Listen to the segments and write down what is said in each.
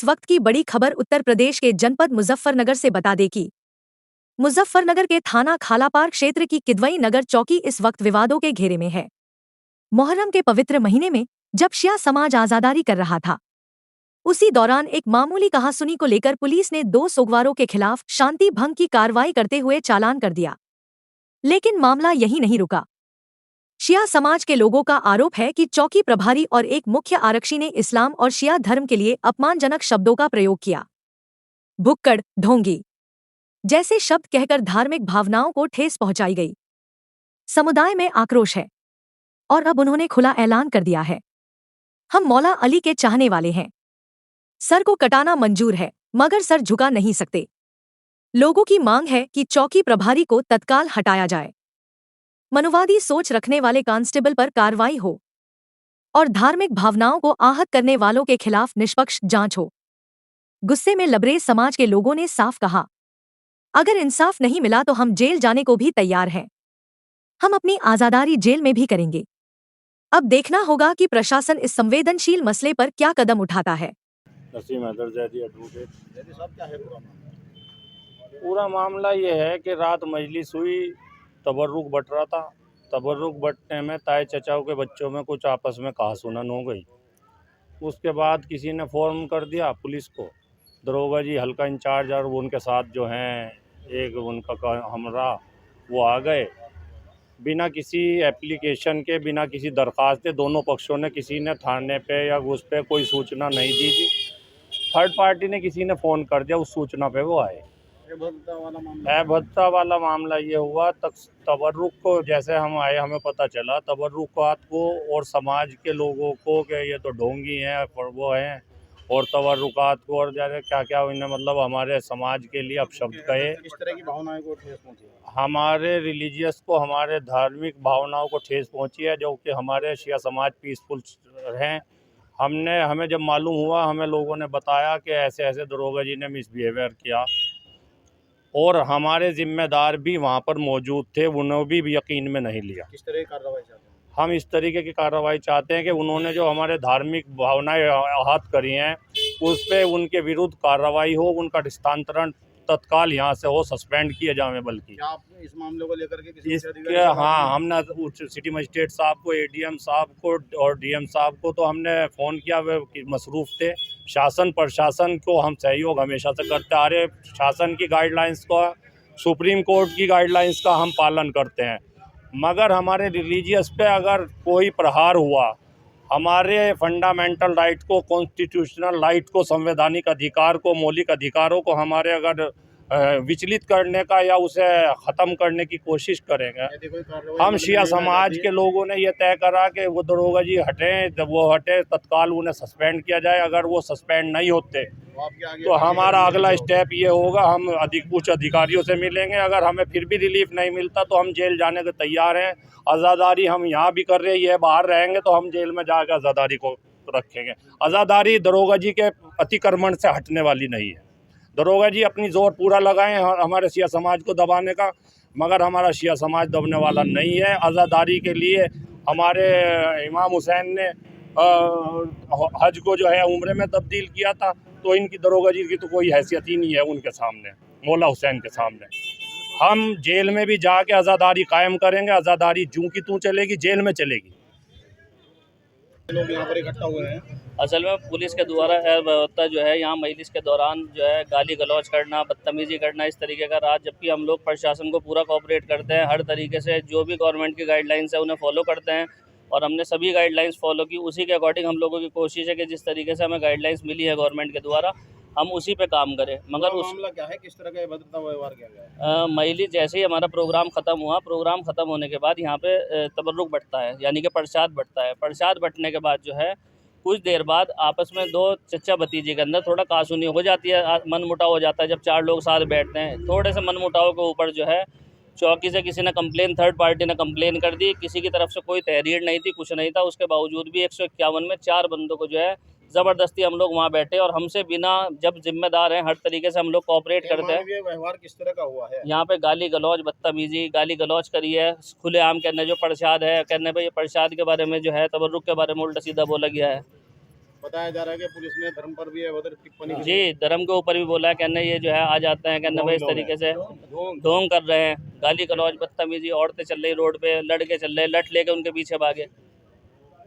इस वक्त की बड़ी खबर उत्तर प्रदेश के जनपद मुजफ्फरनगर से बता दे कि मुजफ्फरनगर के थाना खालापार क्षेत्र की किदवई नगर चौकी इस वक्त विवादों के घेरे में है। मुहर्रम के पवित्र महीने में जब शिया समाज आजादारी कर रहा था, उसी दौरान एक मामूली कहासुनी को लेकर पुलिस ने 2 सोगवारों के खिलाफ शांति भंग की कार्रवाई करते हुए चालान कर दिया। लेकिन मामला यही नहीं रुका। शिया समाज के लोगों का आरोप है कि चौकी प्रभारी और एक मुख्य आरक्षी ने इस्लाम और शिया धर्म के लिए अपमानजनक शब्दों का प्रयोग किया। भुक्कड़, ढोंगी जैसे शब्द कहकर धार्मिक भावनाओं को ठेस पहुंचाई गई। समुदाय में आक्रोश है और अब उन्होंने खुला ऐलान कर दिया है, हम मौला अली के चाहने वाले हैं। सर को कटाना मंजूर है, मगर सर झुका नहीं सकते। लोगों की मांग है कि चौकी प्रभारी को तत्काल हटाया जाए, मनुवादी सोच रखने वाले कांस्टेबल पर कार्रवाई हो और धार्मिक भावनाओं को आहत करने वालों के खिलाफ निष्पक्ष जांच हो। गुस्से में लबरेज समाज के लोगों ने साफ कहा, अगर इंसाफ नहीं मिला तो हम जेल जाने को भी तैयार हैं। हम अपनी आजादारी जेल में भी करेंगे। अब देखना होगा कि प्रशासन इस संवेदनशील मसले पर क्या कदम उठाता है। पूरा मामला ये है कि रात मजलिस हुई, तबर्रुक बट रहा था। तबर्रुक बटने में ताए चचाओं के बच्चों में कुछ आपस में कहासुनन हो गई। उसके बाद किसी ने फ़ोन कर दिया पुलिस को। दरोगा जी हल्का इंचार्ज और वो उनके साथ जो हैं एक उनका हमरा वो आ गए। बिना किसी एप्लीकेशन के, बिना किसी दरख्वास्त के दोनों पक्षों ने, किसी ने थाने पे या उस पे कोई सूचना नहीं दी थी। थर्ड पार्टी ने किसी ने फ़ोन कर दिया, उस सूचना पे वो आए। भद्दा वाला मामला ये हुआ, तबर्रुक को जैसे हम आए हमें पता चला तबर्रुकात को और समाज के लोगों को कि ये तो ढोंगी हैं वो हैं, और तबर्रुकात को और जैसे क्या क्या इन्हें मतलब हमारे समाज के लिए अपशब्द कहे। इस तरह की भावनाओं को ठेस पहुंची है, हमारे रिलीजियस को, हमारे धार्मिक भावनाओं को ठेस पहुंची है, जो कि हमारे शिया समाज पीसफुल हैं। हमें जब मालूम हुआ, हमें लोगों ने बताया कि ऐसे ऐसे दरोगा जी ने मिसबिहेवियर किया और हमारे जिम्मेदार भी वहाँ पर मौजूद थे, उन्होंने भी यकीन में नहीं लिया। किस तरह की कार्रवाई चाहते हैं? हम इस तरीके की कार्रवाई चाहते हैं कि उन्होंने जो हमारे धार्मिक भावनाएं आहत करी हैं उस पर उनके विरुद्ध कार्रवाई हो, उनका स्थानांतरण तत्काल यहाँ से हो, सस्पेंड किए जाए। बल्कि क्या आप इस मामले को लेकर के किसी इसके हाँ, हमने सिटी मजिस्ट्रेट साहब को, एडीएम साहब को और डीएम साहब को तो हमने फ़ोन किया, वे मसरूफ़ थे। शासन प्रशासन को हम सहयोग हमेशा से करते आ रहे। शासन की गाइडलाइंस का, सुप्रीम कोर्ट की गाइडलाइंस का हम पालन करते हैं, मगर हमारे रिलीजियस पे अगर कोई प्रहार हुआ, हमारे फंडामेंटल राइट को, कॉन्स्टिट्यूशनल राइट को, संवैधानिक अधिकार को, मौलिक अधिकारों को हमारे अगर विचलित करने का या उसे ख़त्म करने की कोशिश करेंगे, हम शिया समाज के लोगों ने ये तय करा कि वो दरोगा जी हटें। जब वो हटे तत्काल उन्हें सस्पेंड किया जाए। अगर वो सस्पेंड नहीं होते तो हमारा अगला स्टेप ये होगा, हम उच्च अधिकारियों से मिलेंगे। अगर हमें फिर भी रिलीफ नहीं मिलता तो हम जेल जाने के तैयार हैं। आज़ादारी हम यहाँ भी कर रहे हैं, ये बाहर रहेंगे तो हम जेल में जाकर आज़ादारी को रखेंगे। आज़ादारी दरोगा जी के अतिक्रमण से हटने वाली नहीं है। दरोगा जी अपनी जोर पूरा लगाएं हमारे शिया समाज को दबाने का, मगर हमारा शिया समाज दबने वाला नहीं है। आज़ादारी के लिए हमारे इमाम हुसैन ने हज को जो है उम्रे में तब्दील किया था, तो इनकी दरोगा जी की तो कोई हैसियत ही नहीं है उनके सामने, मौला हुसैन के सामने। हम जेल में भी जाके आज़ादारी कायम करेंगे। आज़ादारी जूं की तूं चलेगी, जेल में चलेगी। लोग यहाँ पर इकट्ठा हुए हैं, असल में पुलिस के द्वारा अव्यवस्था जो है यहाँ मजलिस के दौरान जो है गाली गलौज करना, बदतमीज़ी करना, इस तरीके का रहा। जबकि हम लोग प्रशासन को पूरा कोऑपरेट करते हैं, हर तरीके से जो भी गवर्नमेंट की गाइडलाइंस है उन्हें फॉलो करते हैं और हमने सभी गाइडलाइंस फॉलो की। उसी के अकॉर्डिंग हम लोगों की कोशिश है कि जिस तरीके से हमें गाइडलाइंस मिली है गवर्नमेंट के द्वारा, हम उसी पे काम करें। मगर उस मामला क्या है, किस तरह का भद्रता व्यवहार किया गया है? मजलिस जैसे ही हमारा प्रोग्राम ख़त्म हुआ, प्रोग्राम ख़त्म होने के बाद यहाँ पे तबर्रुक बँटता है, यानी कि प्रसाद बँटता है। प्रसाद बँटने के बाद जो है कुछ देर बाद आपस में 2 चचा भतीजे के अंदर थोड़ा कहासुनी हो जाती है, मनमुटाव हो जाता है। जब 4 लोग साथ बैठते हैं, थोड़े से मनमुटाव के ऊपर जो है चौकी से किसी ने कंप्लेन, थर्ड पार्टी ने कंप्लेन कर दी। किसी की तरफ से कोई तहरीर नहीं थी, कुछ नहीं था। उसके बावजूद भी 151 में 4 बंदों को जो है ज़बरदस्ती हम लोग वहाँ बैठे और हमसे बिना, जब जिम्मेदार हैं हर तरीके से हम लोग कोऑपरेट करते हैं। व्यवहार किस तरह का हुआ है? यहाँ पे गाली गलौज, बदतमीज़ी, गाली गलौज करी है खुलेआम। कहने जो प्रसाद है, कहने भाई ये प्रसाद के बारे में जो है, तबर्रुक के बारे में उल्टा सीधा बोला गया है। बताया जा रहा है कि पुलिस ने धर्म पर भी अभद्र टिप्पणी की। जी, धर्म के ऊपर भी बोला है, कहना ये जो है आ जाते हैं, कहना भाई इस तरीके से ढोंग कर रहे हैं, गाली गलौज, बदतमीजी, औरतें चल रही रोड पे, लड़के चल रहे, लठ लेके उनके पीछे भागे।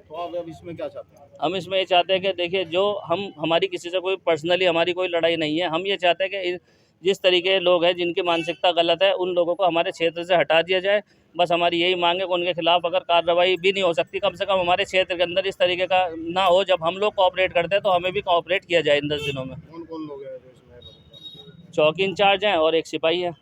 तो आप अब इसमें क्या चाहते हैं? हम इसमें ये चाहते हैं कि देखिए, जो हमारी किसी से कोई पर्सनली हमारी कोई लड़ाई नहीं है। हम ये चाहते हैं कि जिस तरीके के लोग हैं जिनकी मानसिकता गलत है, उन लोगों को हमारे क्षेत्र से हटा दिया जाए। बस हमारी यही मांग है कि उनके खिलाफ अगर कार्रवाई भी नहीं हो सकती, कम से कम हमारे क्षेत्र के अंदर इस तरीके का ना हो। जब हम लोग कोऑपरेट करते हैं तो हमें भी कोऑपरेट किया जाए इन 10 दिनों में। कौन कौन लोग हैं जो इसमें? चौकी इंचार्ज हैं और एक सिपाही है।